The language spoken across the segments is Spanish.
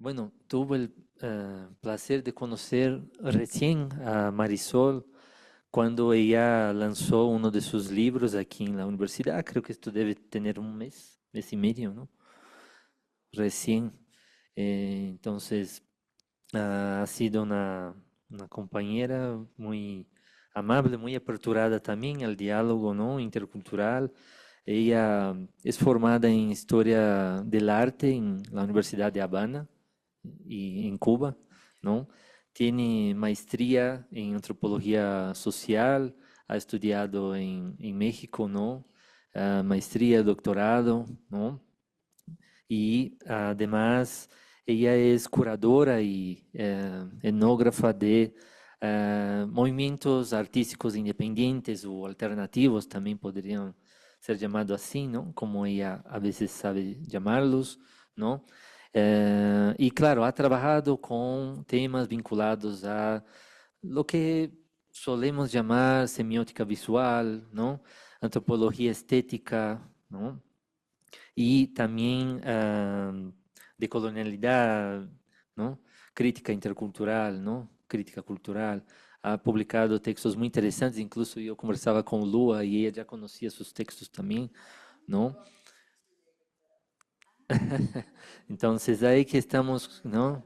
Bueno, tuve el placer de conocer recién a Marisol cuando ella lanzó uno de sus libros aquí en la universidad. Creo que esto debe tener un mes, mes y medio, ¿no? Recién. Entonces, ha sido una compañera muy amable, muy aperturada también al diálogo, ¿no? Intercultural. Ella es formada en Historia del Arte en la Universidad de Habana y en Cuba, ¿no? Tiene maestría en antropología social, ha estudiado en México, ¿no? Maestría, doctorado, ¿no? Y además ella es curadora y etnógrafa de movimientos artísticos independientes o alternativos, también podrían ser llamados así, ¿no? Como ella a veces sabe llamarlos, ¿no? Y claro, ha trabajado con temas vinculados a lo que solemos llamar semiótica visual, ¿no? Antropología estética, ¿no? Y también de colonialidad, ¿no? Crítica intercultural, ¿no? Crítica cultural. Ha publicado textos muy interesantes, incluso yo conversaba con Lua y ella ya conocía sus textos también, ¿no? Entonces ahí que estamos, ¿no?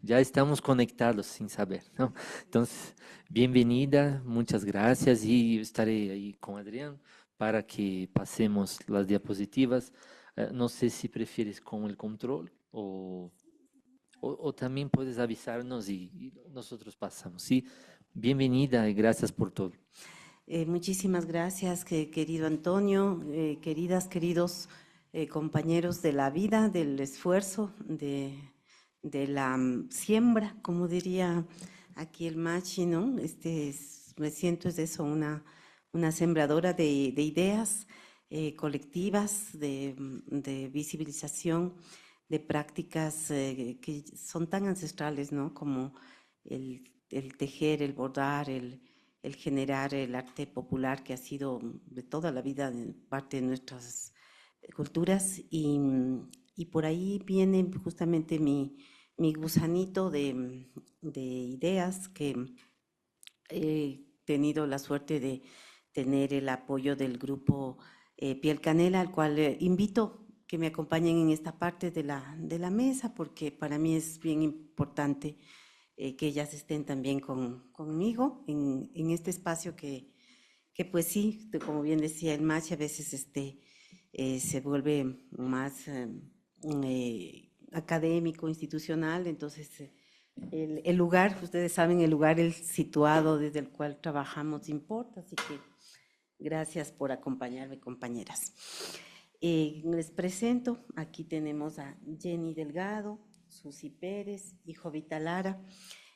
Ya estamos conectados sin saber, ¿no? Entonces, bienvenida, muchas gracias y estaré ahí con Adrián para que pasemos las diapositivas. No sé si prefieres con el control o también puedes avisarnos y nosotros pasamos. Sí, bienvenida y gracias por todo. Muchísimas gracias, querido Antonio, queridos compañeros de la vida, del esfuerzo, de la siembra, como diría aquí el Machi, ¿no? Me siento es eso, una sembradora de ideas colectivas, de visibilización, de prácticas que son tan ancestrales, ¿no? Como el tejer, el bordar, el generar el arte popular que ha sido de toda la vida parte de nuestras culturas y por ahí viene justamente mi gusanito de ideas que he tenido la suerte de tener el apoyo del grupo Piel Canela, al cual invito que me acompañen en esta parte de la mesa, porque para mí es bien importante que ellas estén también conmigo en este espacio que pues sí, como bien decía el Machi, a veces se vuelve más académico, institucional, entonces el lugar, ustedes saben, el lugar, el situado desde el cual trabajamos importa, así que gracias por acompañarme, compañeras. Les presento, aquí tenemos a Jenny Delgado, Susi Pérez y Jovita Lara.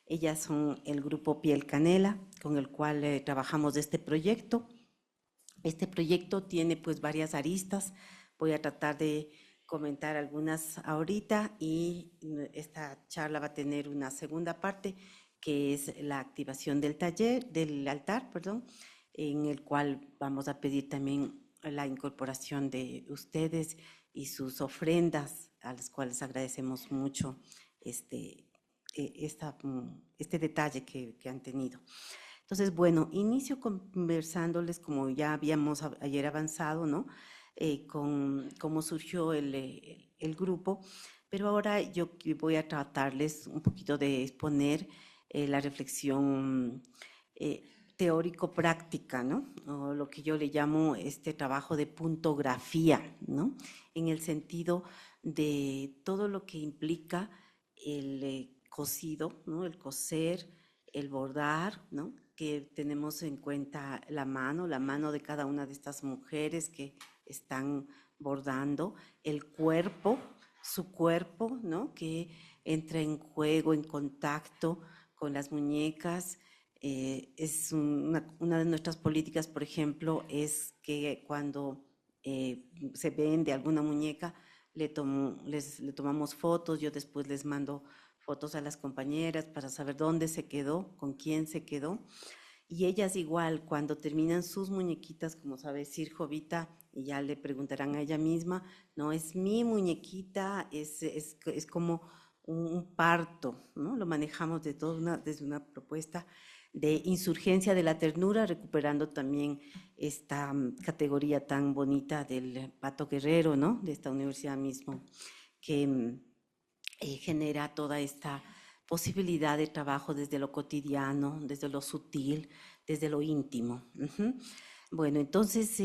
Ellas son el grupo Piel Canela, con el cual trabajamos este proyecto. Este proyecto tiene pues varias aristas. Voy a tratar de comentar algunas ahorita y esta charla va a tener una segunda parte que es la activación del taller, del altar, perdón, en el cual vamos a pedir también la incorporación de ustedes y sus ofrendas, a las cuales agradecemos mucho este detalle que han tenido. Entonces, bueno, inicio conversándoles, como ya habíamos ayer avanzado, ¿no? Con cómo surgió el grupo, pero ahora yo voy a tratarles un poquito de exponer la reflexión teórico-práctica, ¿no? O lo que yo le llamo este trabajo de puntografía, ¿no? En el sentido de todo lo que implica el cosido, ¿no? El coser, el bordar, ¿no? Que tenemos en cuenta la mano de cada una de estas mujeres que están bordando, el cuerpo, su cuerpo, ¿no? Que entra en juego, en contacto con las muñecas. Una de nuestras políticas, por ejemplo, es que cuando se vende alguna muñeca, le tomamos fotos, yo después les mando fotos a las compañeras para saber dónde se quedó, con quién se quedó. Y ellas igual, cuando terminan sus muñequitas, como sabe decir Jovita, y ya le preguntarán a ella misma, no, es mi muñequita, es como un parto, ¿no? Lo manejamos desde una propuesta de insurgencia de la ternura, recuperando también esta categoría tan bonita del Pato Guerrero, ¿no? De esta universidad mismo, que genera toda esta posibilidad de trabajo desde lo cotidiano, desde lo sutil, desde lo íntimo. Bueno, entonces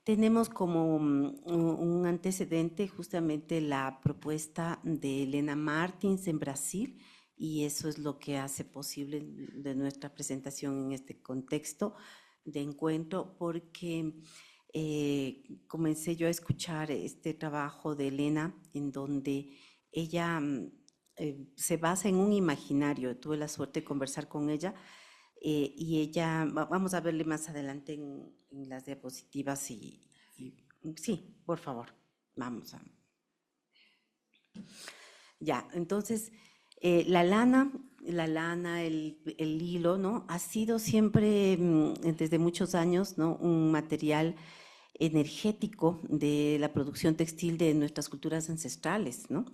tenemos como un antecedente justamente la propuesta de Helena Martins en Brasil, y eso es lo que hace posible de nuestra presentación en este contexto de encuentro, porque comencé yo a escuchar este trabajo de Helena en donde ella se basa en un imaginario. Tuve la suerte de conversar con ella y ella, vamos a verle más adelante en las diapositivas y sí, por favor, vamos a... Ya, entonces, la lana, el hilo, ¿no? Ha sido siempre, desde muchos años, ¿no? Un material energético de la producción textil de nuestras culturas ancestrales, ¿no?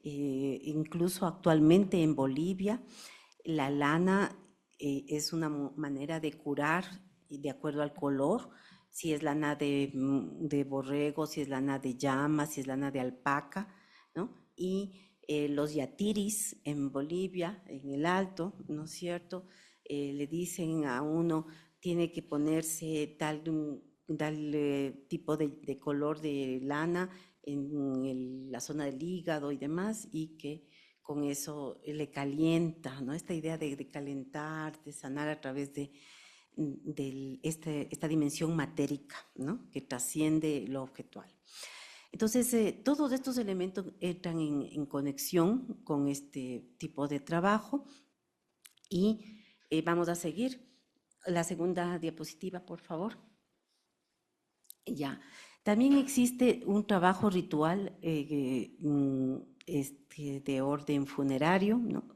Incluso actualmente en Bolivia, la lana es una manera de curar de acuerdo al color, si es lana de borrego, si es lana de llama, si es lana de alpaca, ¿no? Y los yatiris en Bolivia, en el Alto, ¿no es cierto? Le dicen a uno, tiene que ponerse tal tipo de color de lana en la zona del hígado y demás, y que con eso le calienta, ¿no? Esta idea de calentar, de sanar a través de esta dimensión matérica, ¿no? Que trasciende lo objetual. Entonces, todos estos elementos entran en conexión con este tipo de trabajo y vamos a seguir. La segunda diapositiva, por favor. Ya. También existe un trabajo ritual de orden funerario, ¿no?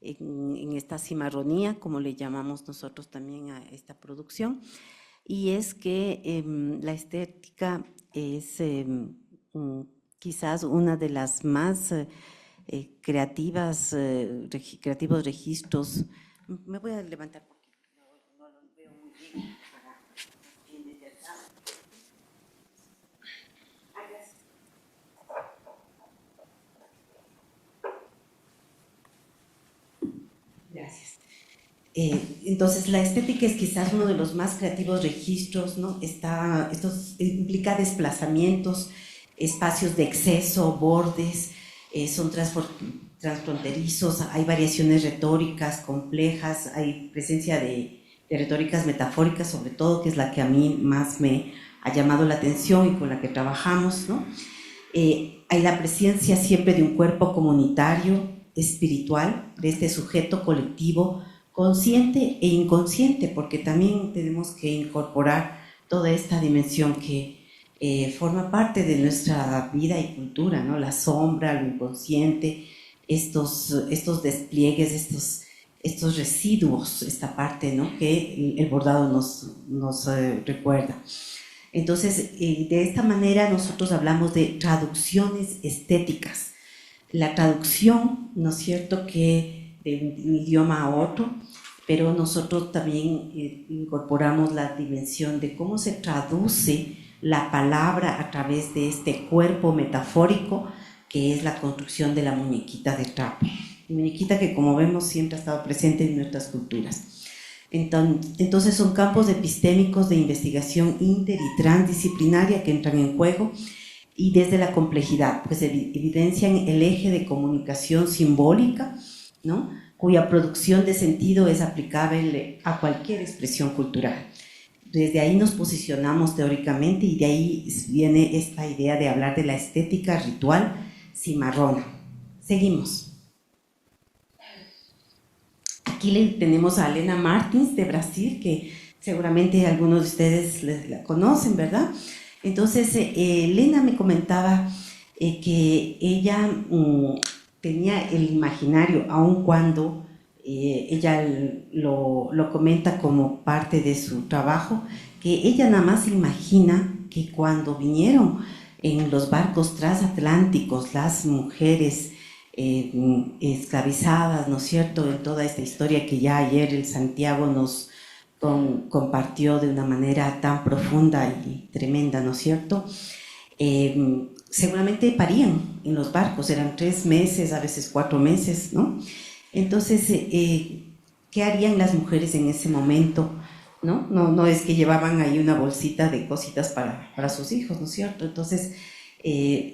En esta cimarronía, como le llamamos nosotros también a esta producción, y es que la estética es quizás una de las más creativos registros. Me voy a levantar porque no lo veo muy bien. Gracias. Entonces, la estética es quizás uno de los más creativos registros, ¿no? Implica desplazamientos, espacios de exceso, bordes, son transfronterizos, hay variaciones retóricas complejas, hay presencia de retóricas metafóricas, sobre todo, que es la que a mí más me ha llamado la atención y con la que trabajamos, ¿no? Hay la presencia siempre de un cuerpo comunitario, espiritual, de este sujeto colectivo, consciente e inconsciente, porque también tenemos que incorporar toda esta dimensión que forma parte de nuestra vida y cultura, ¿no? La sombra, lo inconsciente, estos despliegues, estos residuos, esta parte, ¿no? Que el bordado nos recuerda. Entonces, de esta manera nosotros hablamos de traducciones estéticas. La traducción, ¿no es cierto?, que de un idioma a otro, pero nosotros también incorporamos la dimensión de cómo se traduce la palabra a través de este cuerpo metafórico que es la construcción de la muñequita de trapo. La muñequita que, como vemos, siempre ha estado presente en nuestras culturas. Entonces son campos epistémicos de investigación inter y transdisciplinaria que entran en juego, y desde la complejidad, pues evidencian el eje de comunicación simbólica, ¿no? Cuya producción de sentido es aplicable a cualquier expresión cultural. Desde ahí nos posicionamos teóricamente y de ahí viene esta idea de hablar de la estética ritual cimarrona. Seguimos. Aquí tenemos a Helena Martins de Brasil, que seguramente algunos de ustedes la conocen, ¿verdad? Entonces, Helena me comentaba que ella tenía el imaginario, aun cuando ella lo comenta como parte de su trabajo, que ella nada más imagina que cuando vinieron en los barcos transatlánticos las mujeres esclavizadas, ¿no es cierto?, en toda esta historia que ya ayer el Santiago nos compartió de una manera tan profunda y tremenda, ¿no es cierto? Seguramente parían en los barcos, eran 3 meses, a veces 4 meses, ¿no? Entonces, ¿qué harían las mujeres en ese momento? No es que llevaban ahí una bolsita de cositas para sus hijos, ¿no es cierto? Entonces,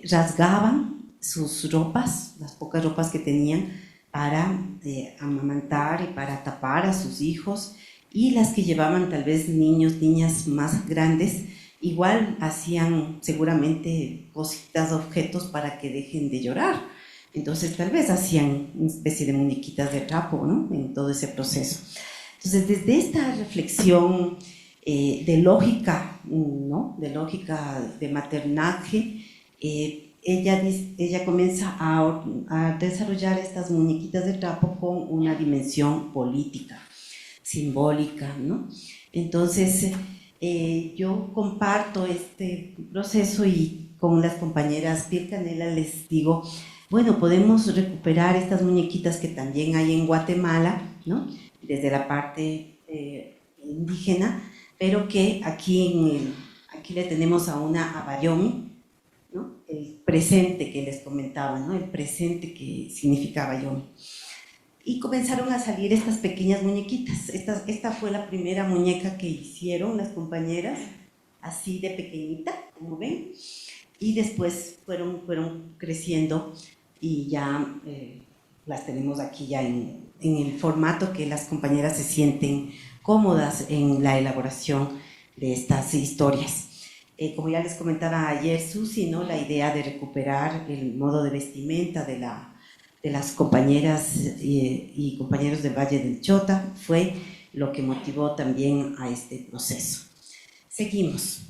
rasgaban sus ropas, las pocas ropas que tenían, para amamantar y para tapar a sus hijos, y las que llevaban tal vez niños, niñas más grandes, igual hacían seguramente cositas, objetos para que dejen de llorar. Entonces tal vez hacían una especie de muñequitas de trapo, ¿no?, en todo ese proceso. Entonces, desde esta reflexión de lógica, ¿no?, de lógica de maternaje, ella comienza a desarrollar estas muñequitas de trapo con una dimensión política, simbólica, ¿no? Entonces, yo comparto este proceso y con las compañeras Piel Canela les digo, bueno, podemos recuperar estas muñequitas que también hay en Guatemala, ¿no?, desde la parte indígena, pero que aquí le tenemos a una Abayomi, ¿no?, el presente que les comentaba, ¿no?, el presente que significa Abayomi. Y comenzaron a salir estas pequeñas muñequitas. Esta fue la primera muñeca que hicieron las compañeras, así de pequeñita, como ven, y después fueron creciendo y ya las tenemos aquí ya en el formato que las compañeras se sienten cómodas en la elaboración de estas historias. Como ya les comentaba ayer Susi, ¿no?, la idea de recuperar el modo de vestimenta de las compañeras y compañeros del Valle del Chota fue lo que motivó también a este proceso. Seguimos.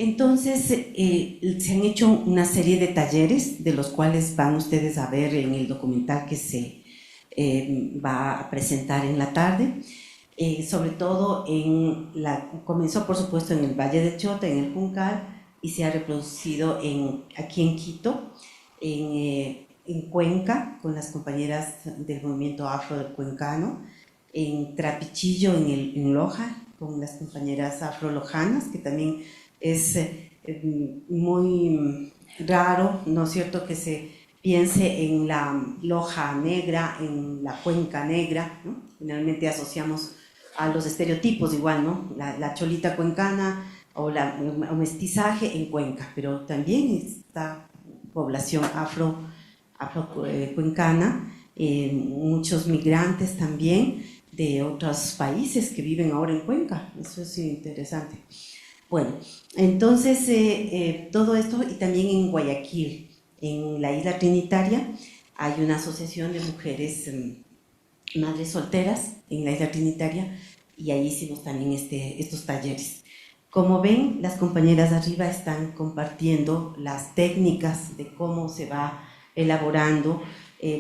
Entonces, se han hecho una serie de talleres, de los cuales van ustedes a ver en el documental que se va a presentar en la tarde. Sobre todo, comenzó por supuesto en el Valle del Chota, en el Juncal, y se ha reproducido aquí en Quito, en Cuenca, con las compañeras del movimiento afro-cuencano, en Trapichillo, en Loja, con las compañeras afro-lojanas, que también es muy raro, ¿no es cierto?, que se piense en la Loja negra, en la Cuenca negra, ¿no? Finalmente asociamos a los estereotipos igual, ¿no?, la cholita cuencana o o mestizaje en Cuenca, pero también esta población afro-cuencana, muchos migrantes también de otros países que viven ahora en Cuenca. Eso es interesante. Bueno, entonces todo esto, y también en Guayaquil, en la isla Trinitaria, hay una asociación de mujeres madres solteras en la isla Trinitaria, y ahí hicimos también estos talleres. Como ven, las compañeras de arriba están compartiendo las técnicas de cómo se va elaborando,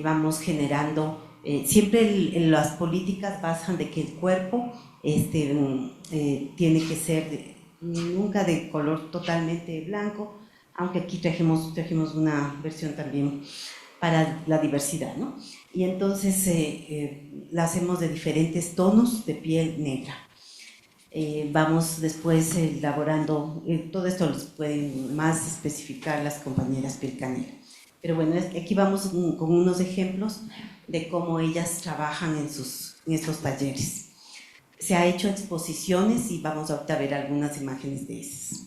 vamos generando, siempre las políticas basan de que el cuerpo tiene que ser nunca de color totalmente blanco, aunque aquí trajimos una versión también para la diversidad, ¿no? Y entonces la hacemos de diferentes tonos de piel negra. Vamos después elaborando, todo esto los pueden más especificar las compañeras Piel Canela. Pero bueno, aquí vamos con unos ejemplos de cómo ellas trabajan en estos talleres. Se ha hecho exposiciones y vamos ahorita a ver algunas imágenes de esas.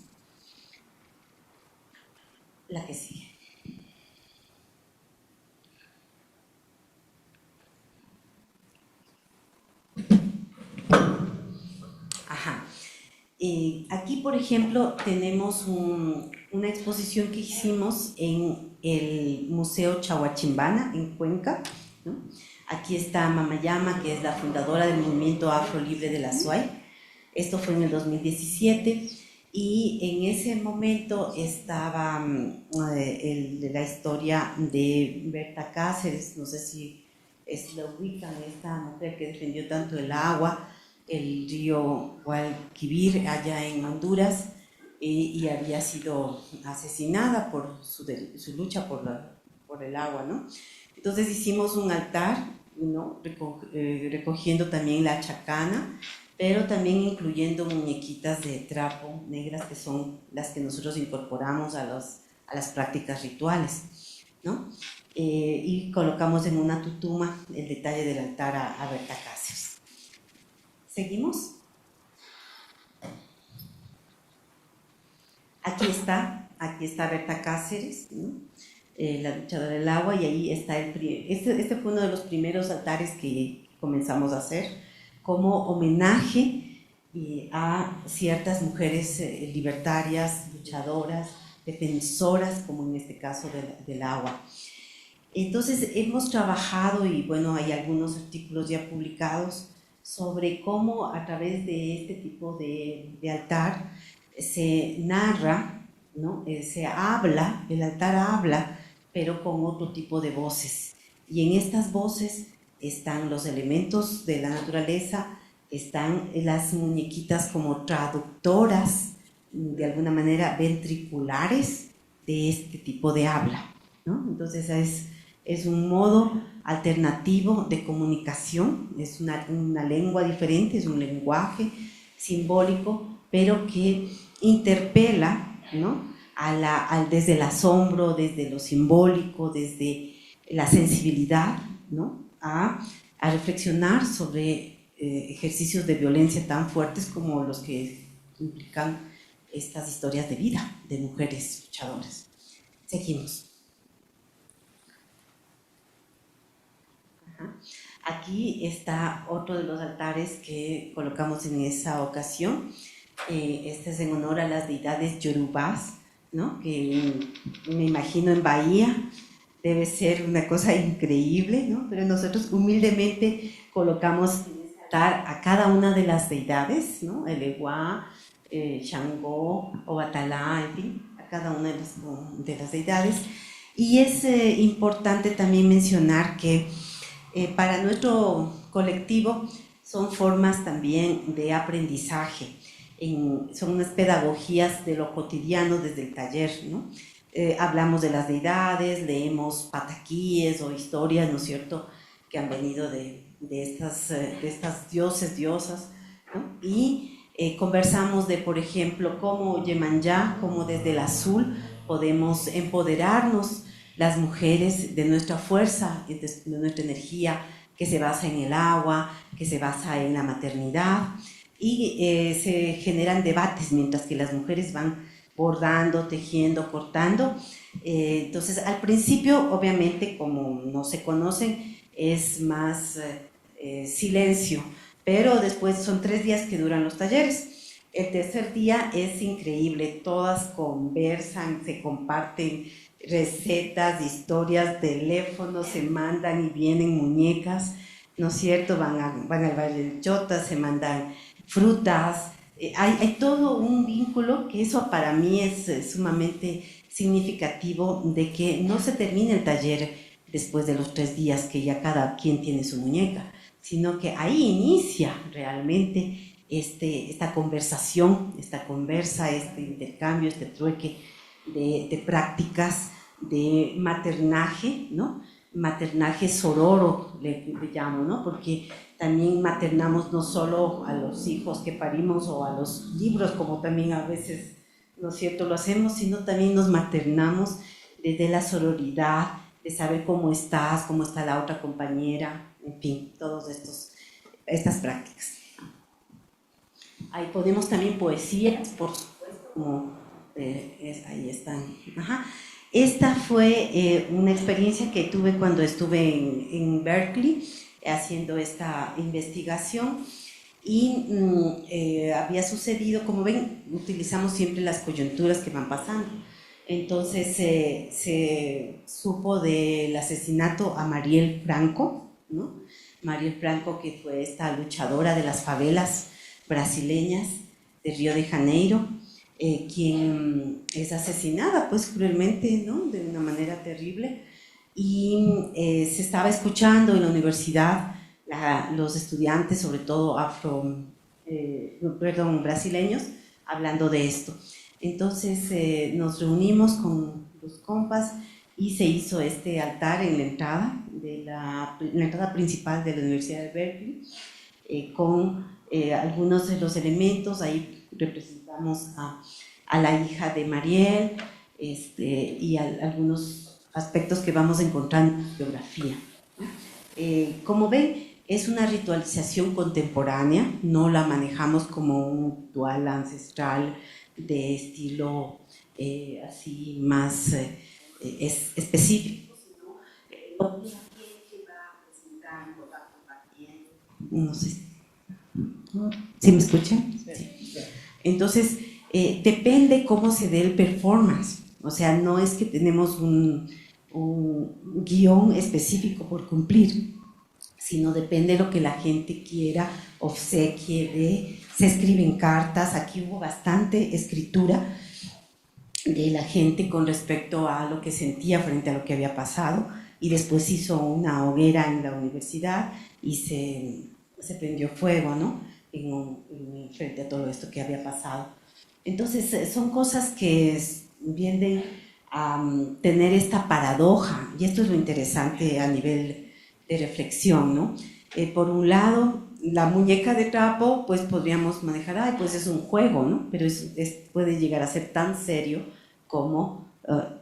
La que sigue. Ajá. Aquí, por ejemplo, tenemos una exposición que hicimos en el Museo Chahuachimbana, en Cuenca, ¿no? Aquí está Mamayama, que es la fundadora del movimiento Afro Libre de la SUAY. Esto fue en el 2017, y en ese momento estaba la historia de Berta Cáceres, no sé si la ubican, esta mujer que defendió tanto el agua, el río Guadalquivir allá en Honduras, y había sido asesinada por su lucha por el agua, ¿no? Entonces hicimos un altar, ¿no? Recogiendo también la chacana, pero también incluyendo muñequitas de trapo negras, que son las que nosotros incorporamos a las prácticas rituales, ¿no? Y colocamos en una tutuma el detalle del altar a Berta Cáceres. ¿Seguimos? Aquí está Berta Cáceres, ¿no? La luchadora del agua, y ahí está este fue uno de los primeros altares que comenzamos a hacer como homenaje a ciertas mujeres libertarias, luchadoras, defensoras, como en este caso del agua. Entonces hemos trabajado, y bueno, hay algunos artículos ya publicados sobre cómo a través de este tipo de altar se narra, ¿no? Se habla, el altar habla, pero con otro tipo de voces. Y en estas voces están los elementos de la naturaleza, están las muñequitas como traductoras, de alguna manera ventriculares, de este tipo de habla, ¿no? Entonces es un modo alternativo de comunicación, es una lengua diferente, es un lenguaje simbólico, pero que interpela, ¿no? Desde el asombro, desde lo simbólico, desde la sensibilidad, ¿no? a reflexionar sobre ejercicios de violencia tan fuertes como los que implican estas historias de vida de mujeres luchadoras. Seguimos. Aquí está otro de los altares que colocamos en esa ocasión. Este es en honor a las deidades yorubás, ¿no? Que me imagino en Bahía debe ser una cosa increíble, ¿no? Pero nosotros humildemente colocamos altar a cada una de las deidades, ¿no? El Eguá, Shango, Obatalá, en fin, a cada una de las deidades. Y es importante también mencionar que para nuestro colectivo son formas también de aprendizaje, son unas pedagogías de lo cotidiano desde el taller, ¿no? Hablamos de las deidades, leemos pataquíes o historias, ¿no es cierto?, que han venido de estas dioses, diosas, ¿no? Y conversamos de, por ejemplo, cómo Yemanyá, cómo desde el azul podemos empoderarnos las mujeres de nuestra fuerza, de nuestra energía, que se basa en el agua, que se basa en la maternidad, y se generan debates mientras que las mujeres van bordando, tejiendo, cortando. Entonces, al principio, obviamente, como no se conocen, es más silencio, pero después son 3 días que duran los talleres. El tercer día es increíble, todas conversan, se comparten recetas, historias, teléfonos, se mandan y vienen muñecas, ¿no es cierto? Van al baile del Chota, se mandan frutas, hay todo un vínculo que eso para mí es sumamente significativo, de que no se termine el taller después de los 3 días que ya cada quien tiene su muñeca, sino que ahí inicia realmente esta conversación, esta conversa, este intercambio, este trueque de prácticas de maternaje, ¿no? Maternaje sororo, le llamo, ¿no? Porque también maternamos no solo a los hijos que parimos o a los libros, como también a veces, ¿no es cierto?, lo hacemos, sino también nos maternamos desde la sororidad, de saber cómo estás, cómo está la otra compañera, en fin, todas estas prácticas. Ahí ponemos también poesías, por supuesto, como ahí están. Ajá. Esta fue una experiencia que tuve cuando estuve en Berkeley haciendo esta investigación, y había sucedido, como ven, utilizamos siempre las coyunturas que van pasando. Entonces se supo del asesinato a Marielle Franco, ¿no? Marielle Franco, que fue esta luchadora de las favelas brasileñas de Río de Janeiro, quien es asesinada pues cruelmente, ¿no?, de una manera terrible, y se estaba escuchando en la universidad los estudiantes, sobre todo brasileños, hablando de esto. Entonces nos reunimos con los compas y se hizo este altar en la entrada, en la entrada principal de la Universidad de Berkeley, con algunos de los elementos. Ahí representamos a la hija de Mariel, y algunos aspectos que vamos encontrando en la biografía. Como ven, es una ritualización contemporánea, no la manejamos como un ritual ancestral de estilo así más específico. No sé si me escuchan. Sí. Entonces, depende cómo se dé el performance. O sea, no es que tenemos un guión específico por cumplir, sino depende de lo que la gente quiera, obsequie, se escriben cartas. Aquí hubo bastante escritura de la gente con respecto a lo que sentía frente a lo que había pasado, y después hizo una hoguera en la universidad y se prendió fuego, ¿no? Frente a todo esto que había pasado. Entonces son cosas que vienen a tener esta paradoja, y esto es lo interesante a nivel de reflexión, ¿no? Por un lado, la muñeca de trapo, pues podríamos manejar, ay, pues es un juego, ¿no? Pero puede llegar a ser tan serio como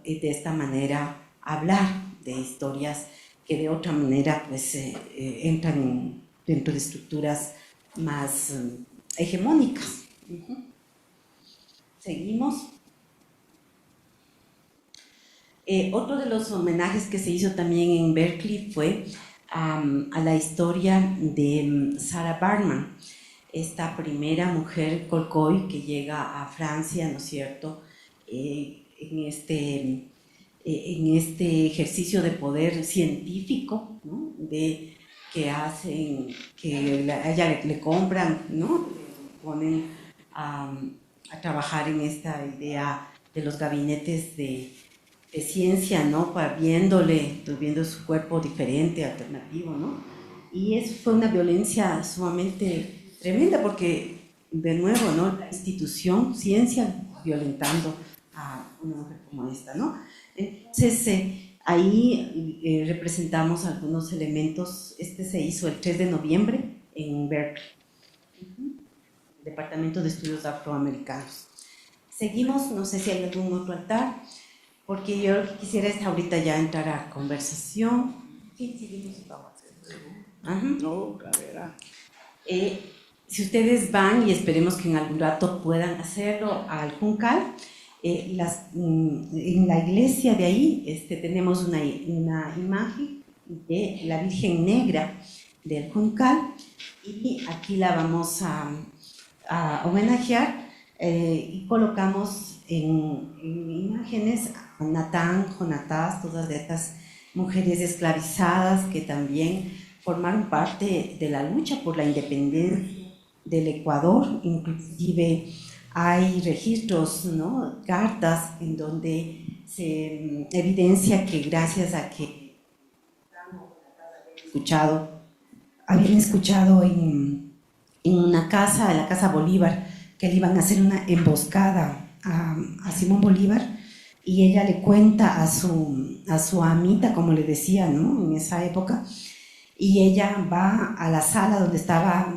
de esta manera hablar de historias que de otra manera pues entran dentro de estructuras más hegemónicas. Seguimos. Otro de los homenajes que se hizo también en Berkeley fue a la historia de Sarah Bartman, esta primera mujer Khoikhoi que llega a Francia, ¿no es cierto?, en este ejercicio de poder científico, ¿no?, que hacen, que a ella le compran, ¿no?, le ponen a trabajar en esta idea de los gabinetes de ciencia, ¿no?, viendo su cuerpo diferente, alternativo, ¿no? Y eso fue una violencia sumamente tremenda porque, de nuevo, ¿no?, la institución, ciencia, violentando a una mujer como esta, ¿no? Entonces, ahí representamos algunos elementos. Se hizo el 3 de noviembre en Berkeley, Departamento de Estudios Afroamericanos. Seguimos, no sé si hay algún otro altar, porque yo quisiera ahorita ya entrar a conversación. Sí, seguimos. No, a ver. Si ustedes van, y esperemos que en algún rato puedan hacerlo, al Juncal, en la iglesia de ahí tenemos una imagen de la Virgen Negra del Juncal, y aquí la vamos a homenajear, y colocamos en imágenes a Natán, Jonatás, todas estas mujeres esclavizadas que también formaron parte de la lucha por la independencia del Ecuador. Inclusive hay registros, ¿no?, cartas en donde se evidencia que gracias a que habían escuchado en una casa, en la Casa Bolívar, que le iban a hacer una emboscada a Simón Bolívar, y ella le cuenta a su amita, como le decía, ¿no?, en esa época, y ella va a la sala donde estaba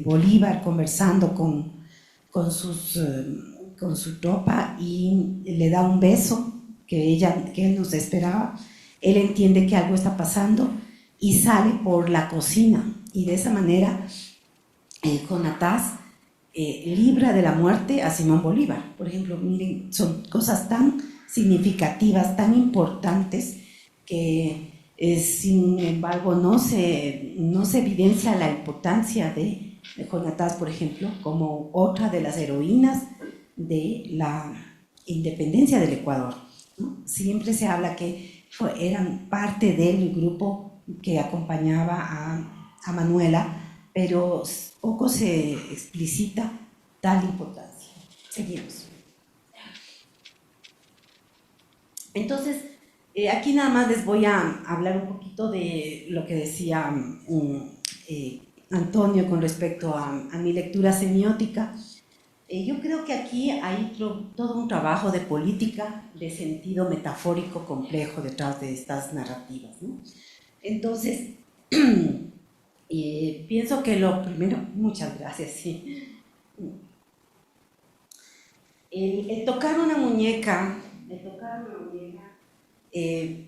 Bolívar conversando con su tropa, y le da un beso que él nos esperaba. Él entiende que algo está pasando y sale por la cocina, y de esa manera Jonatás libra de la muerte a Simón Bolívar. Por ejemplo, miren, son cosas tan significativas, tan importantes, que sin embargo no se evidencia la importancia de Jonatás, por ejemplo, como otra de las heroínas de la independencia del Ecuador, ¿no? Siempre se habla que eran parte del grupo que acompañaba a Manuela, pero poco se explicita tal importancia. Seguimos. Entonces, aquí nada más les voy a hablar un poquito de lo que decía Antonio con respecto a mi lectura semiótica. Yo creo que aquí hay todo un trabajo de política, de sentido metafórico complejo detrás de estas narrativas, ¿no? Entonces, pienso que lo primero, muchas gracias, sí. El tocar una muñeca,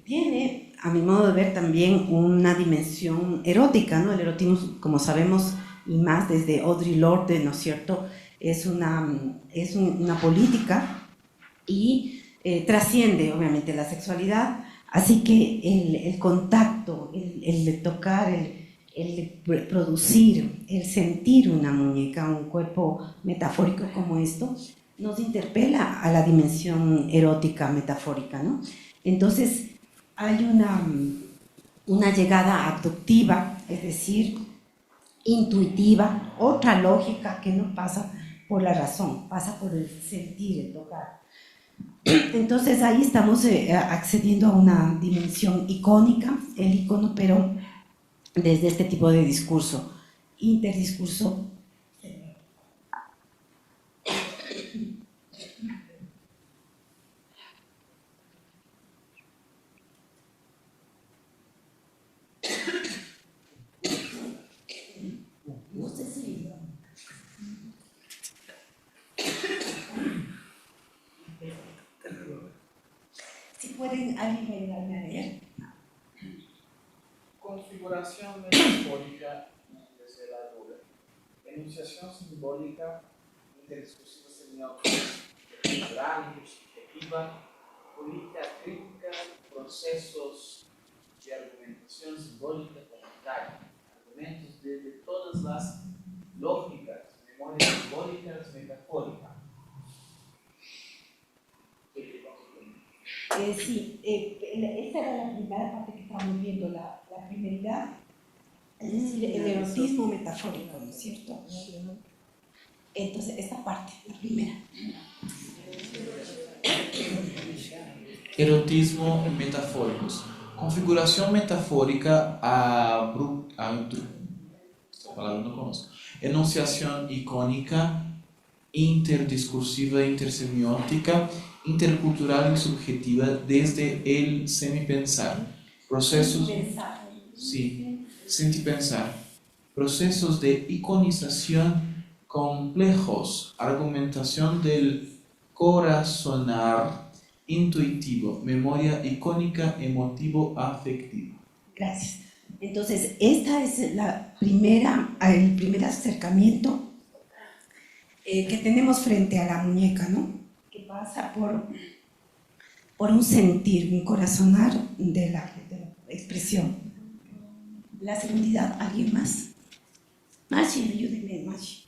tiene, a mi modo de ver, también una dimensión erótica, ¿no? El erotismo, como sabemos, y más desde Audre Lorde, ¿no es cierto?, es una política y trasciende, obviamente, la sexualidad, así que el contacto, el tocar, el producir, el sentir una muñeca, un cuerpo metafórico como esto, nos interpela a la dimensión erótica metafórica, ¿no? Entonces, hay una llegada abductiva, es decir, intuitiva, otra lógica que no pasa por la razón, pasa por el sentir, el tocar. Entonces, ahí estamos accediendo a una dimensión icónica, el icono, pero desde este tipo de discurso, interdiscurso. No sé si pueden alguien ayudarme a leer. Configuración metafórica desde la duda. Enunciación simbólica interdiscursiva semiótica, cultural, subjetiva, política crítica, procesos de argumentación simbólica comunitaria, argumentos desde todas las lógicas, memorias simbólicas, metafóricas. Sí, esta era la primera parte que estábamos viendo, la primeridad, es decir, el erotismo metafórico, ¿no es cierto? Entonces, esta parte, la primera. Erotismo metafóricos. Configuración metafórica esta palabra no conozco. Enunciación icónica, interdiscursiva, intersemiótica, intercultural y subjetiva desde el semipensar. Procesos, sí, sentipensar. Procesos de iconización complejos, argumentación del corazonar intuitivo, memoria icónica, emotivo, afectivo. Gracias. Entonces, esta es el primer acercamiento que tenemos frente a la muñeca, ¿no? Que pasa por un sentir, un corazonar de la expresión. La segundidad, ¿alguien más? Machi, ayúdeme, Machi.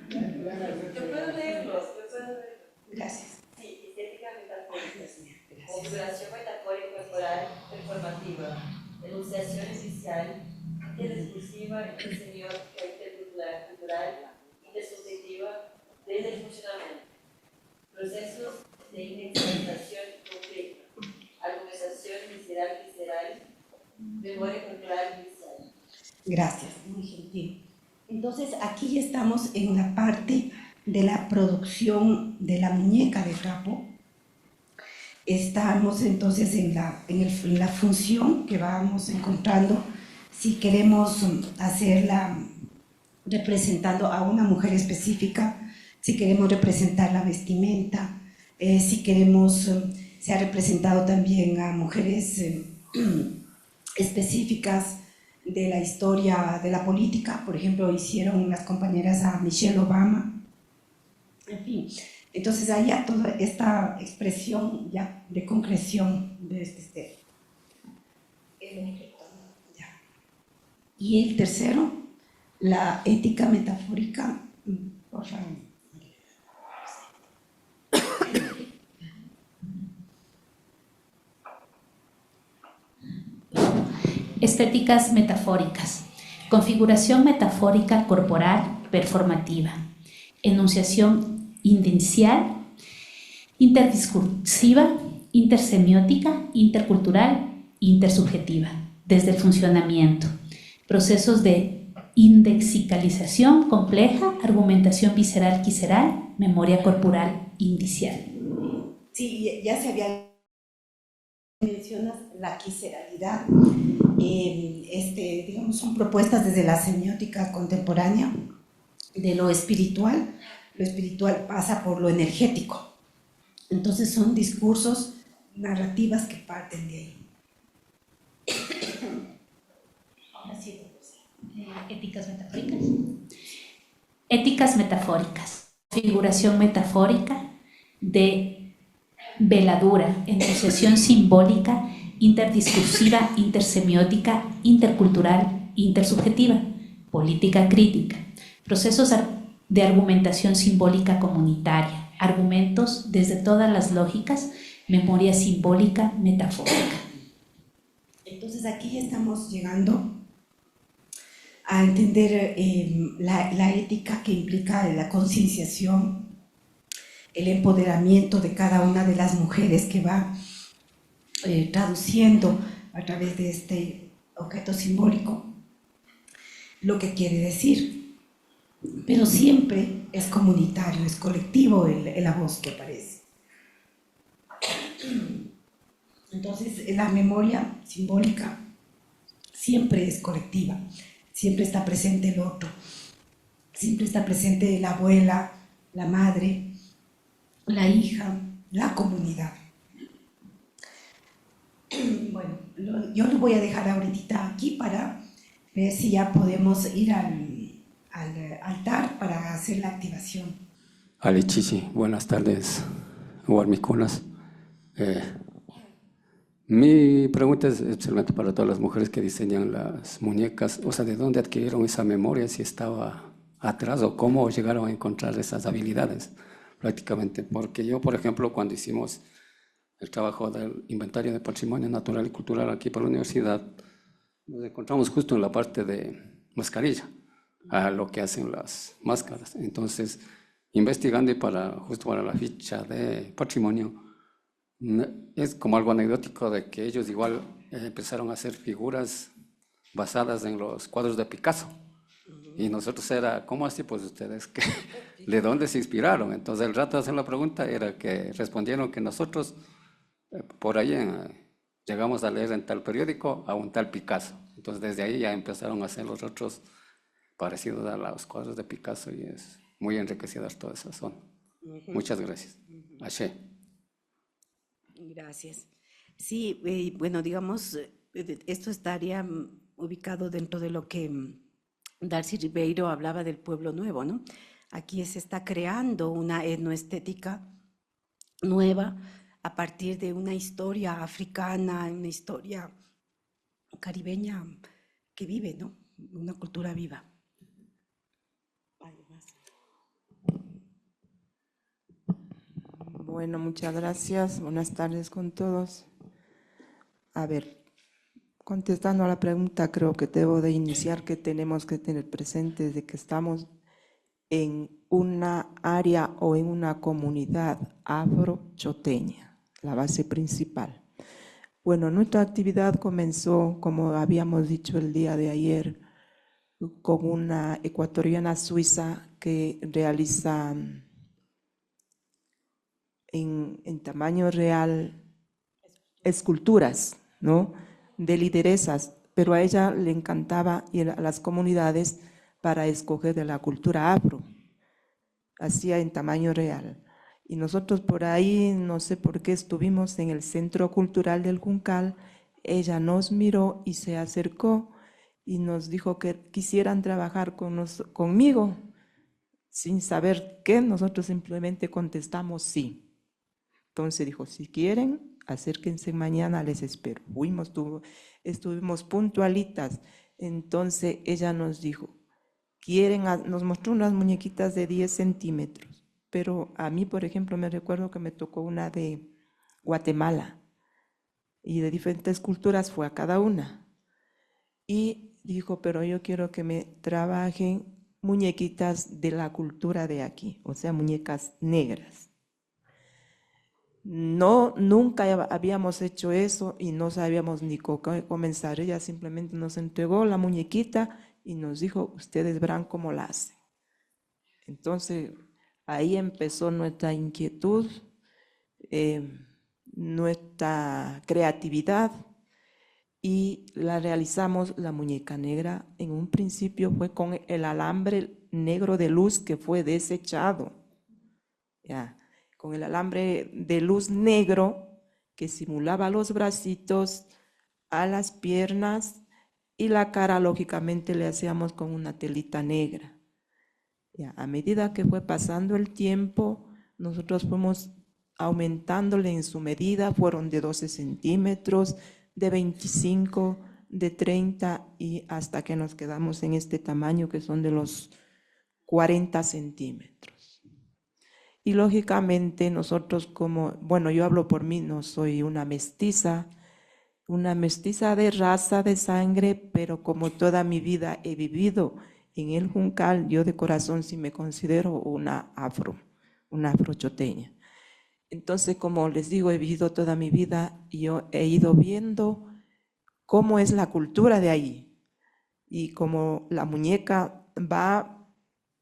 Yo puedo leerlos. Gracias. Sí, estética metafórica. Configuración metafórica corporal performativa. Enunciación inicial, interdiscursiva, intersemiótica, intercultural, cultural, intersubjetiva, desde el funcionamiento. Procesos de indexación completa. Argumentación visceral, memoria cultural visceral. Gracias, muy gentil. Entonces, aquí ya estamos en la parte de la producción de la muñeca de trapo. Estamos entonces en la función que vamos encontrando si queremos hacerla representando a una mujer específica, si queremos representar la vestimenta, si queremos, se ha representado también a mujeres específicas de la historia de la política. Por ejemplo, hicieron las compañeras a Michelle Obama, en fin. Entonces hay ya toda esta expresión ya de concreción de este. Y el tercero, la ética metafórica, por favor. Estéticas metafóricas. Configuración metafórica corporal performativa. Enunciación inicial, interdiscursiva, intersemiótica, intercultural, intersubjetiva, desde el funcionamiento. Procesos de indexicalización compleja, argumentación visceral-quisceral, memoria corporal indicial. Sí, ya se había mencionado la quisceralidad. Digamos, son propuestas desde la semiótica contemporánea de lo espiritual. Lo espiritual pasa por lo energético. Entonces son discursos, narrativas que parten de ahí. Ahora sí, éticas metafóricas. Éticas metafóricas. Figuración metafórica de veladura, enunciación simbólica, interdiscursiva, intersemiótica, intercultural, intersubjetiva, política crítica, procesos de argumentación simbólica comunitaria, argumentos desde todas las lógicas, memoria simbólica metafórica. Entonces aquí estamos llegando a entender la ética que implica la concienciación, el empoderamiento de cada una de las mujeres que va traduciendo a través de este objeto simbólico lo que quiere decir. Pero siempre es comunitario, es colectivo la voz que aparece. Entonces la memoria simbólica siempre es colectiva, siempre está presente el otro, siempre está presente la abuela, la madre, la hija, la comunidad. Bueno, yo lo voy a dejar ahorita aquí para ver si ya podemos ir al altar para hacer la activación. Ali Chichi, buenas tardes, Huarmicunas. Mi pregunta es especialmente para todas las mujeres que diseñan las muñecas, o sea, ¿de dónde adquirieron esa memoria? Si estaba atrás o cómo llegaron a encontrar esas habilidades prácticamente. Porque yo, por ejemplo, cuando hicimos el trabajo del inventario de patrimonio natural y cultural aquí por la universidad, nos encontramos justo en la parte de mascarilla, a lo que hacen las máscaras. Entonces, investigando y justo para la ficha de patrimonio, es como algo anecdótico de que ellos igual empezaron a hacer figuras basadas en los cuadros de Picasso. Y nosotros era, ¿cómo así? Pues ustedes, ¿de dónde se inspiraron? Entonces el rato de hacer la pregunta era que respondieron que nosotros por ahí llegamos a leer en tal periódico a un tal Picasso. Entonces desde ahí ya empezaron a hacer los otros parecidos a los cuadros de Picasso y es muy enriquecedor toda esa zona. Muchas gracias. Ashe. Gracias. Sí, bueno, digamos, esto estaría ubicado dentro de lo que Darcy Ribeiro hablaba del pueblo nuevo, ¿no? Aquí se está creando una etnoestética nueva a partir de una historia africana, una historia caribeña que vive, ¿no? Una cultura viva. Bueno, muchas gracias. Buenas tardes con todos. A ver, contestando a la pregunta, creo que debo de iniciar que tenemos que tener presente de que estamos en una área o en una comunidad afrochoteña, la base principal. Bueno, nuestra actividad comenzó, como habíamos dicho el día de ayer, con una ecuatoriana suiza que realiza en tamaño real esculturas, ¿no?, de lideresas, pero a ella le encantaba ir a las comunidades para escoger de la cultura afro, hacía en tamaño real. Y nosotros por ahí, no sé por qué, estuvimos en el Centro Cultural del Juncal, ella nos miró y se acercó y nos dijo que quisieran trabajar conmigo, sin saber qué, nosotros simplemente contestamos sí. Entonces dijo, si quieren, acérquense mañana, les espero. Fuimos, estuvimos puntualitas. Entonces ella nos dijo, nos mostró unas muñequitas de 10 centímetros, pero a mí, por ejemplo, me recuerdo que me tocó una de Guatemala y de diferentes culturas fue a cada una. Y dijo, pero yo quiero que me trabajen muñequitas de la cultura de aquí, o sea, muñecas negras. No, nunca habíamos hecho eso y no sabíamos ni cómo comenzar. Ella simplemente nos entregó la muñequita y nos dijo, ustedes verán cómo la hacen. Entonces, ahí empezó nuestra inquietud, nuestra creatividad, y la realizamos la muñeca negra. En un principio fue con el alambre negro de luz que fue desechado, ya, con el alambre de luz negro que simulaba los bracitos, a las piernas, y la cara lógicamente le hacíamos con una telita negra. Ya, a medida que fue pasando el tiempo, nosotros fuimos aumentándole en su medida, fueron de 12 centímetros, de 25, de 30 y hasta que nos quedamos en este tamaño que son de los 40 centímetros. Y lógicamente nosotros como, bueno, yo hablo por mí, no soy una mestiza de raza, de sangre, pero como toda mi vida he vivido en el Juncal, yo de corazón sí me considero una afrochoteña. Entonces, como les digo, he vivido toda mi vida y yo he ido viendo cómo es la cultura de ahí. Y como la muñeca va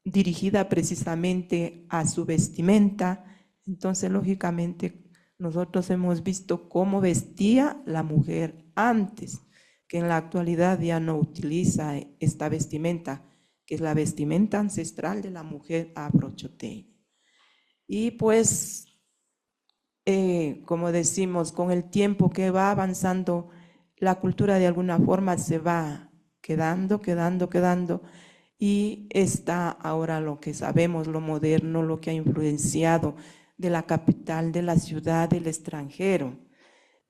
dirigida precisamente a su vestimenta, entonces lógicamente nosotros hemos visto cómo vestía la mujer antes, que en la actualidad ya no utiliza esta vestimenta, que es la vestimenta ancestral de la mujer afrochoteña. Y pues, como decimos, con el tiempo que va avanzando, la cultura de alguna forma se va quedando, y está ahora lo que sabemos, lo moderno, lo que ha influenciado de la capital, de la ciudad, del extranjero.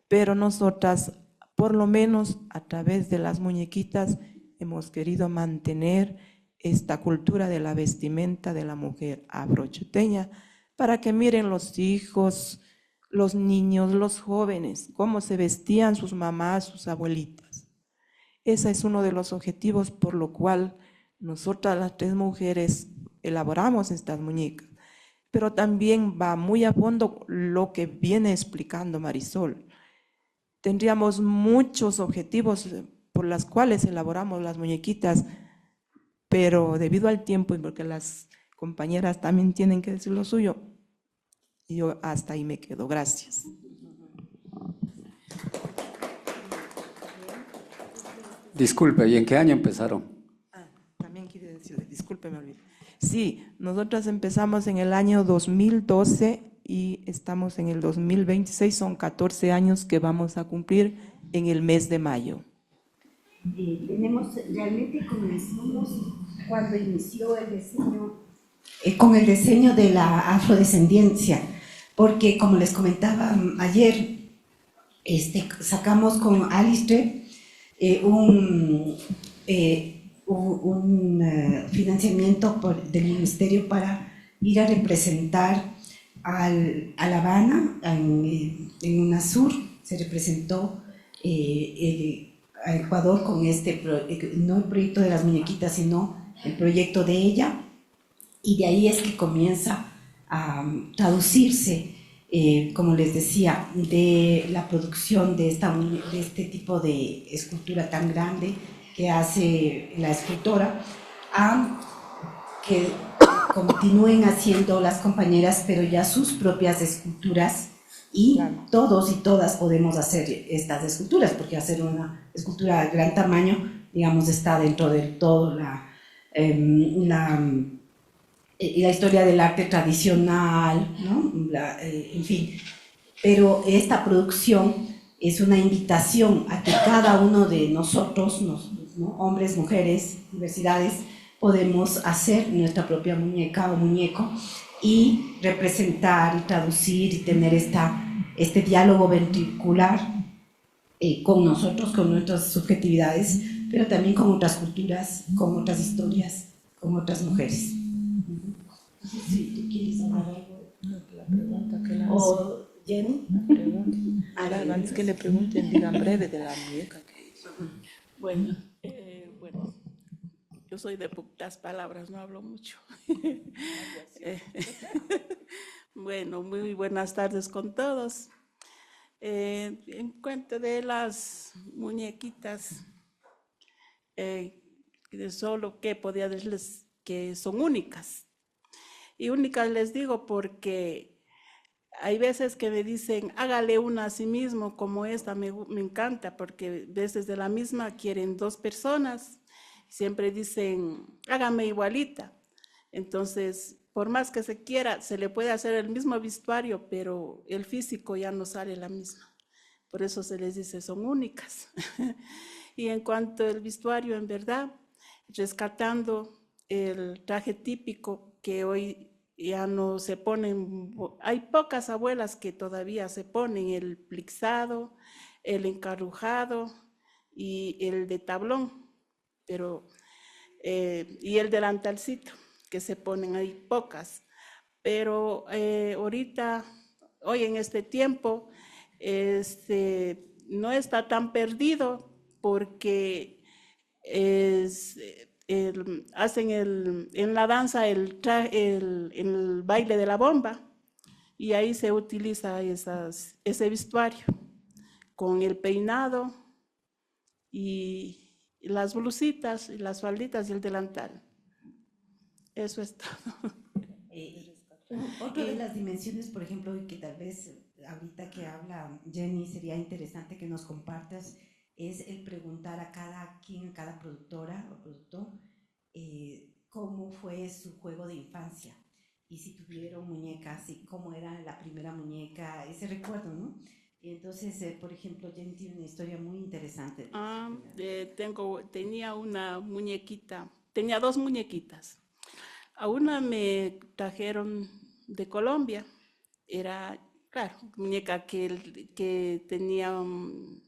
Pero nosotras, por lo menos a través de las muñequitas, hemos querido mantener esta cultura de la vestimenta de la mujer afrochoteña para que miren los hijos, los niños, los jóvenes, cómo se vestían sus mamás, sus abuelitas. Ese es uno de los objetivos por lo cual nosotras las 3 mujeres elaboramos estas muñecas. Pero también va muy a fondo lo que viene explicando Marisol. Tendríamos muchos objetivos por los cuales elaboramos las muñequitas, pero debido al tiempo y porque las compañeras también tienen que decir lo suyo, yo hasta ahí me quedo. Gracias. Disculpe, ¿y en qué año empezaron? También quiero decirle, disculpe, me olvidé. Sí, nosotras empezamos en el año 2012 y estamos en el 2026, son 14 años que vamos a cumplir en el mes de mayo. Realmente comenzamos cuando inició el diseño, con el diseño de la afrodescendencia, porque como les comentaba ayer, sacamos con Alistair un financiamiento del Ministerio para ir a representar a La Habana, en UNASUR. Se representó a Ecuador con no el proyecto de las muñequitas, sino el proyecto de ella, y de ahí es que comienza a traducirse, como les decía, de la producción de este tipo de escultura tan grande que hace la escultora, a que continúen haciendo las compañeras, pero ya sus propias esculturas, y todos y todas podemos hacer estas esculturas, porque hacer una escultura de gran tamaño, digamos, está dentro de todo la historia del arte tradicional, ¿no? En fin, pero esta producción es una invitación a que cada uno de nosotros, ¿no? Hombres, mujeres, diversidades, podemos hacer nuestra propia muñeca o muñeco y representar y traducir y tener este diálogo ventricular con nosotros, con nuestras subjetividades, pero también con otras culturas, con otras historias, con otras mujeres. No sé si tú quieres hablar algo. La pregunta que le hace. ¿O Jenny? Antes que le pregunten, digan breve de la muñeca que hizo. Bueno, yo soy de pocas palabras, no hablo mucho. Bueno, muy buenas tardes con todos. En cuanto de las muñequitas, solo que podía decirles que son únicas. Y únicas les digo porque hay veces que me dicen, hágale una a sí mismo, como esta me encanta, porque veces de la misma quieren 2 personas, siempre dicen, hágame igualita. Entonces, por más que se quiera, se le puede hacer el mismo vestuario, pero el físico ya no sale la misma. Por eso se les dice, son únicas. Y en cuanto al vestuario, en verdad, rescatando el traje típico que hoy ya no se ponen, hay pocas abuelas que todavía se ponen el plixado, el encarrujado y el de tablón, pero, y el delantalcito que se ponen, hay pocas. Pero ahorita, hoy en este tiempo, no está tan perdido porque hacen en la danza el baile de la bomba y ahí se utiliza ese vestuario con el peinado y las blusitas, y las falditas y el delantal. Eso es todo. Otra de las dimensiones, por ejemplo, y que tal vez ahorita que habla Jenny sería interesante que nos compartas, es el preguntar a cada quien, cada productora o productor, cómo fue su juego de infancia y si tuvieron muñecas y cómo era la primera muñeca, ese recuerdo, ¿no? Y entonces, por ejemplo, Jenny tiene una historia muy interesante. Tenía una muñequita, tenía 2 muñequitas. A una me trajeron de Colombia, era, claro, muñeca que tenía un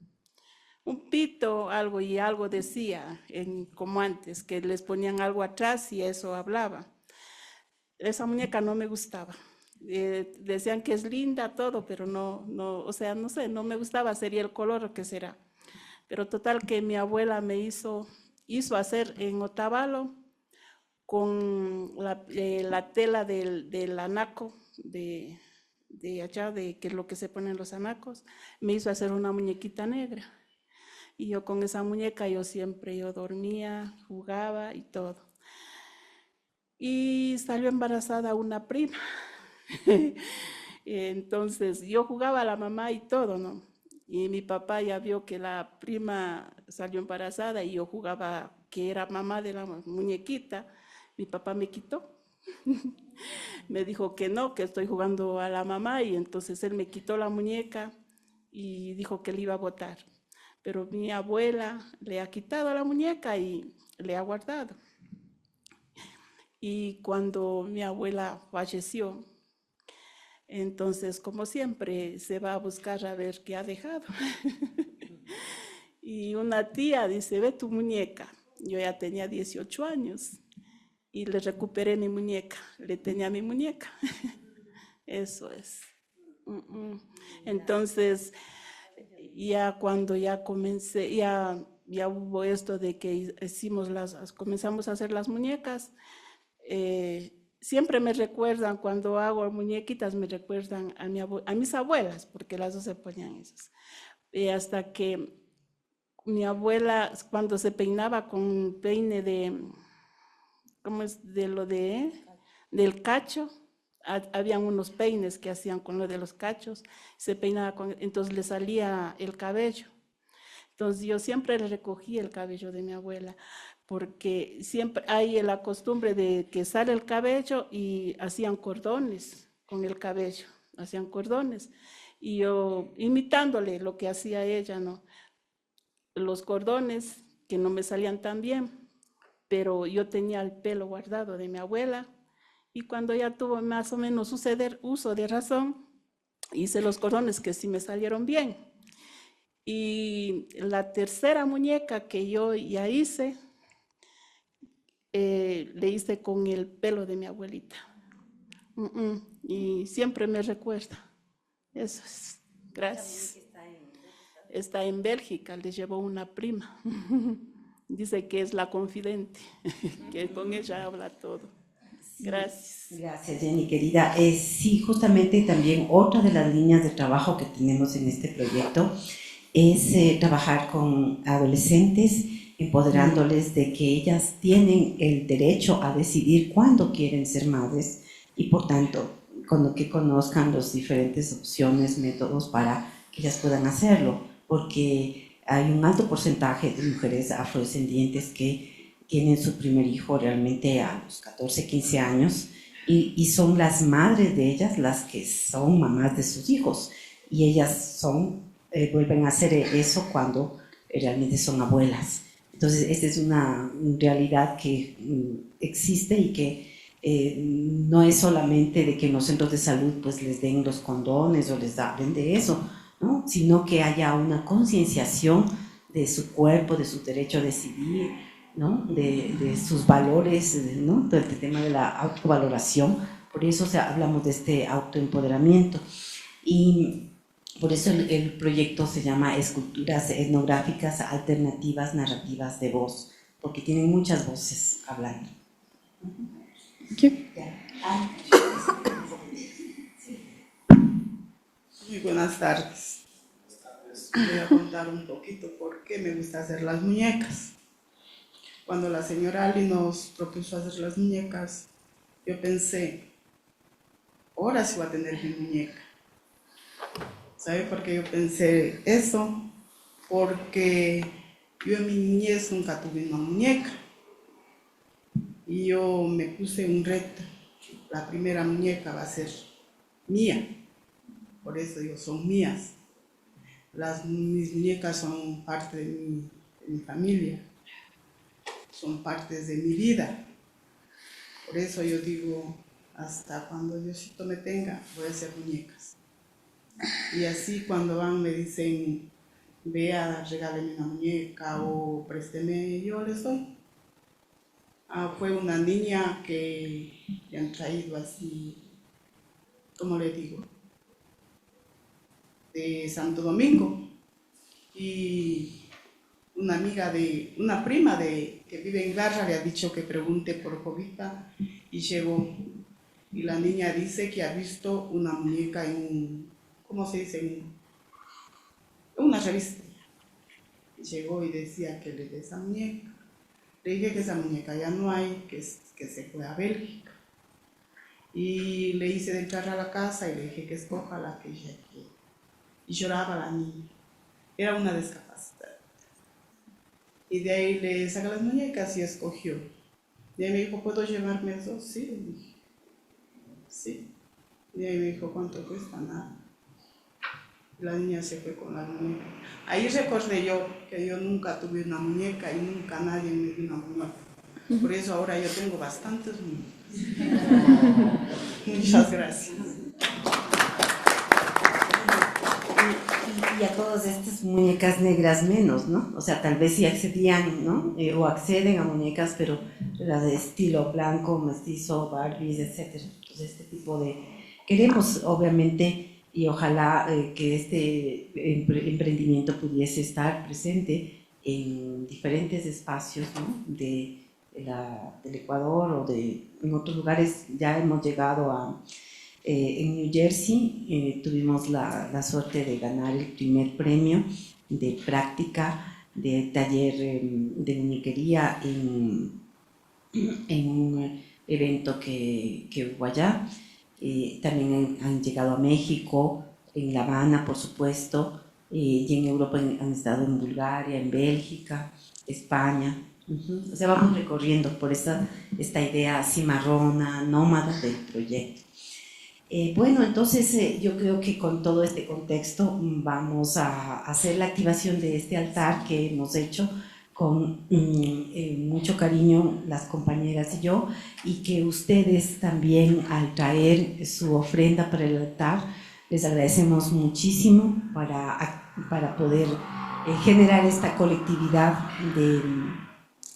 pito, algo, y algo decía, como antes, que les ponían algo atrás y eso hablaba. Esa muñeca no me gustaba. Decían que es linda todo, pero no, o sea, no sé, no me gustaba, sería el color o qué será. Pero total que mi abuela me hizo hacer en Otavalo con la tela del anaco, de allá, que es lo que se ponen los anacos, me hizo hacer una muñequita negra. Y yo con esa muñeca yo dormía, jugaba y todo. Y salió embarazada una prima. Entonces yo jugaba a la mamá y todo, ¿no? Y mi papá ya vio que la prima salió embarazada y yo jugaba que era mamá de la muñequita. Mi papá me quitó. Me dijo que no, que estoy jugando a la mamá, y entonces él me quitó la muñeca y dijo que le iba a botar. Pero mi abuela le ha quitado la muñeca y le ha guardado. Y cuando mi abuela falleció, entonces, como siempre, se va a buscar a ver qué ha dejado. Y una tía dice, ve tu muñeca. Yo ya tenía 18 años y le recuperé mi muñeca. Le tenía mi muñeca. Eso es. Entonces, ya cuando ya comencé, ya hubo esto de que comenzamos a hacer las muñecas, siempre me recuerdan, cuando hago muñequitas, me recuerdan a mis abuelas, porque las dos se ponían esas. Hasta que mi abuela, cuando se peinaba con peine del cacho, habían unos peines que hacían con lo de los cachos, se peinaba entonces le salía el cabello. Entonces yo siempre le recogí el cabello de mi abuela, porque siempre hay la costumbre de que sale el cabello y hacían cordones con el cabello, hacían cordones. Y yo imitándole lo que hacía ella, ¿no? Los cordones que no me salían tan bien, pero yo tenía el pelo guardado de mi abuela, y cuando ya tuvo más o menos uso de razón, hice los cordones que sí me salieron bien. Y la tercera muñeca que yo ya hice, le hice con el pelo de mi abuelita. Y siempre me recuerda. Eso es. Gracias. Está en Bélgica, le llevó una prima. Dice que es la confidente, que con ella habla todo. Sí, gracias. Gracias, Jenny, querida. Sí, justamente también otra de las líneas de trabajo que tenemos en este proyecto es trabajar con adolescentes empoderándoles de que ellas tienen el derecho a decidir cuándo quieren ser madres y por tanto que conozcan las diferentes opciones, métodos para que ellas puedan hacerlo, porque hay un alto porcentaje de mujeres afrodescendientes que tienen su primer hijo realmente a los 14, 15 años y son las madres de ellas las que son mamás de sus hijos y ellas vuelven a hacer eso cuando realmente son abuelas. Entonces, esta es una realidad que existe y que no es solamente de que en los centros de salud pues les den los condones o les hablen de eso, ¿no? Sino que haya una concienciación de su cuerpo, de su derecho a decidir, ¿no? de sus valores, ¿no? Del tema de la autovaloración. Por eso hablamos de este autoempoderamiento. Y por eso el proyecto se llama Esculturas Etnográficas Alternativas Narrativas de Voz, porque tienen muchas voces hablando. Muy buenas tardes. Voy a contar un poquito por qué me gusta hacer las muñecas. Cuando la señora Ali nos propuso hacer las muñecas, yo pensé, ahora sí voy a tener mi muñeca. ¿Sabe por qué yo pensé eso? Porque yo en mi niñez nunca tuve una muñeca. Y yo me puse un reto. La primera muñeca va a ser mía. Por eso digo, son mías. Mis muñecas son parte de mi familia. Son partes de mi vida. Por eso yo digo, hasta cuando Diosito me tenga, voy a hacer muñecas. Y así cuando van me dicen, vea, regáleme una muñeca o présteme, yo les doy. Fue una niña que le han traído así, ¿cómo le digo? De Santo Domingo. Y una prima que vive en Garra le ha dicho que pregunte por Jovita y llegó. Y la niña dice que ha visto una muñeca ¿cómo se dice? En una revista. Llegó y decía que le dé esa muñeca. Le dije que esa muñeca ya no hay, que se fue a Bélgica. Y le hice de entrar a la casa y le dije que escoja la que ella quiere. Y lloraba la niña. Era una discapacidad. Y de ahí le saca las muñecas y escogió. Y ahí me dijo, ¿puedo llevarme eso? Sí, le dije. Sí. Y ahí me dijo, ¿cuánto cuesta? Nada. Y la niña se fue con la muñeca. Ahí recordé yo que yo nunca tuve una muñeca y nunca nadie me dio una muñeca. Por eso ahora yo tengo bastantes muñecas. Muchas gracias. Y a todas estas muñecas negras menos, ¿no? O sea, tal vez sí accedían, ¿no? O acceden a muñecas, pero las de estilo blanco, mestizo, Barbies, etc. Entonces, este tipo de... Queremos, obviamente, y ojalá que este emprendimiento pudiese estar presente en diferentes espacios, ¿no? del Ecuador o en otros lugares. Ya hemos llegado en New Jersey, tuvimos la suerte de ganar el primer premio de práctica de taller de muñequería en un evento que hubo allá. También han llegado a México, en La Habana, por supuesto, y en Europa han estado en Bulgaria, en Bélgica, España. O sea, vamos recorriendo por esta idea cimarrona, nómada del proyecto. Bueno, entonces yo creo que con todo este contexto vamos a hacer la activación de este altar que hemos hecho con mucho cariño las compañeras y yo, y que ustedes también, al traer su ofrenda para el altar, les agradecemos muchísimo para poder generar esta colectividad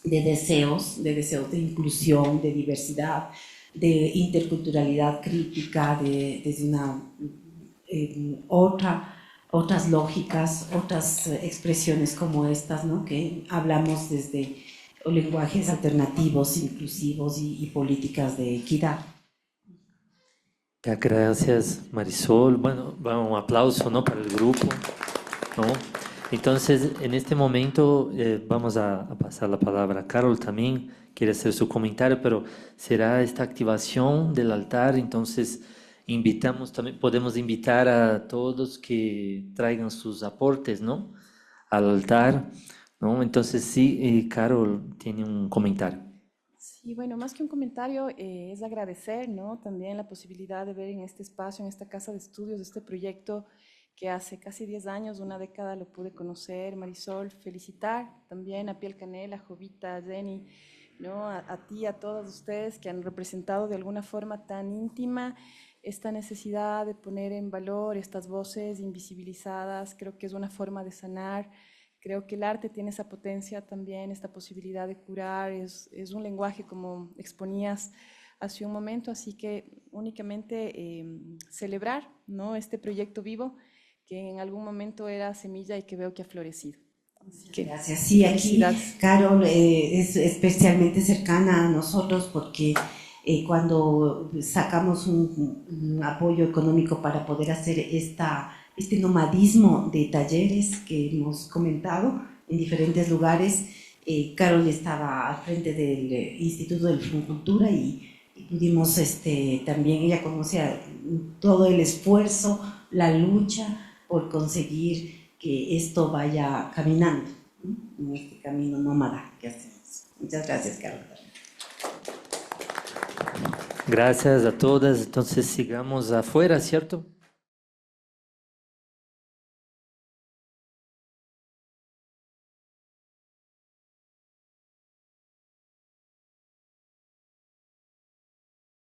de deseos de inclusión, de diversidad, de interculturalidad crítica, desde otras lógicas, otras expresiones como estas, ¿no? Que hablamos desde lenguajes alternativos, inclusivos y políticas de equidad. Gracias, Marisol. Bueno, un aplauso, ¿no? Para el grupo, ¿no? Entonces, en este momento vamos a pasar la palabra a Carol también, quiere hacer su comentario, pero será esta activación del altar, entonces invitamos también, podemos invitar a todos que traigan sus aportes, ¿no? Al altar, ¿no? Entonces sí, Carol tiene un comentario. Sí, bueno, más que un comentario, es agradecer, ¿no? También la posibilidad de ver en este espacio, en esta casa de estudios, este proyecto que hace casi 10 años, una década, lo pude conocer. Marisol, felicitar también a Piel Canela, a Jovita, a Jenny, ¿no? A ti, a todos ustedes que han representado de alguna forma tan íntima esta necesidad de poner en valor estas voces invisibilizadas. Creo que es una forma de sanar. Creo que el arte tiene esa potencia también, esta posibilidad de curar, es un lenguaje como exponías hace un momento, así que únicamente celebrar, ¿no? Este proyecto vivo que en algún momento era semilla y que veo que ha florecido. Gracias. Sí, aquí Carol es especialmente cercana a nosotros porque cuando sacamos un apoyo económico para poder hacer este nomadismo de talleres que hemos comentado en diferentes lugares, Carol estaba al frente del Instituto del Funcultura y pudimos, también ella conocía todo el esfuerzo, la lucha por conseguir que esto vaya caminando, ¿no? En este camino nómada que hacemos. Muchas gracias, Carol. Gracias a todas. Entonces sigamos afuera, ¿cierto?